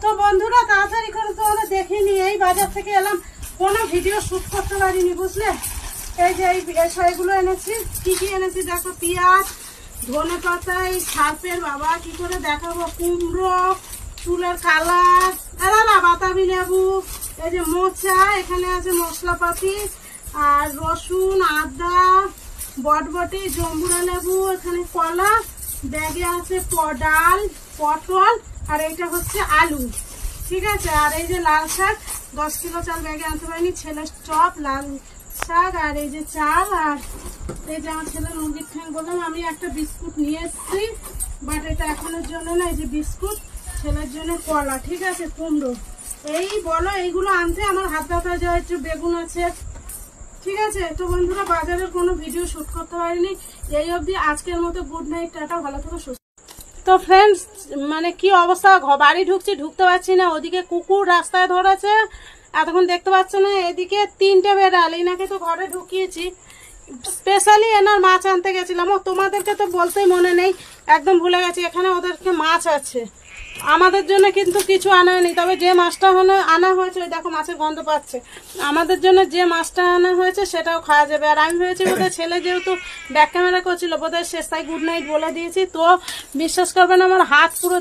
তো বন্ধুরা তাড়াতাড়ি করে তোমরা দেখে নি, এই বাজার থেকে এলাম, কোনো ভিডিও শুট করতে পারিনি বুঝলে। এই যে এই বিষয়গুলো এনেছি, কি কি এনেছি দেখো, পেঁয়াজ, ধনে পাতা, এই সার্ফের বাবা কি করে দেখাবো, কুমড়ো, চুলের কালার, না বাতাবি লেবু, এই যে মোচা, এখানে আছে মশলাপাতি, আর রসুন, আদা, বটবটি, জম্বুরা লেবু, এখানে কলা, ব্যাগে আছে ডাল, পটল, আর এইটা হচ্ছে আলু, ঠিক আছে। আর এই যে লাল শাক, 10 কিলো চাল ব্যাগে আনতে পারিনি, ছেলের চপ, লাল শাক, আর এই যে চাল, আর এই যে আমার ছেলের মুরগির ঠ্যাং বললাম। আমি একটা বিস্কুট নিয়ে এসেছি, বাট এটা এখনের জন্য না, এই যে বিস্কুট, ছেলের জন্য কলা, ঠিক আছে, কুমড়ো, এই বলো এইগুলো আনতে আমার হাত ব্যথা যায়, একটু বেগুন আছে, ঠিক আছে। তো বন্ধুরা বাজারের কোনো ভিডিও শুট করতে পারিনি, এই অবধি। আজকের মতো গুড নাইট, টাটা, ভালো থেকো, সুস্থ। তো ফ্রেন্ডস, মানে কি অবস্থা, বাড়ি ঢুকতে পারছি না, ওদিকে কুকুর রাস্তায় ধরেছে, এতক্ষণ দেখতে পাচ্ছ না, এদিকে 3টে বেড়াল, এনাকে তো ঘরে ঢুকিয়েছি, স্পেশালি এনার মাছ আনতে গেছিলাম। ও তোমাদেরকে তো বলতেই মনে নেই, একদম ভুলে গেছি, এখানে ওদেরকে মাছ আছে, আমাদের জন্য কিন্তু কিছু আনা হয়নি। তবে যে মাছটা আনা হয়েছে, ওই দেখো মাছের গন্ধ পাচ্ছে, আমাদের জন্য যে মাছটা আনা হয়েছে সেটাও খাওয়া যাবে। আর আমি ভেবেছি বোধহয় ছেলে যেহেতু ব্যাক ক্যামেরা করছিল বোধহয় শেষ, তাই গুড নাইট বলে দিয়েছি। তো বিশ্বাস করবেন আমার হাত পুরো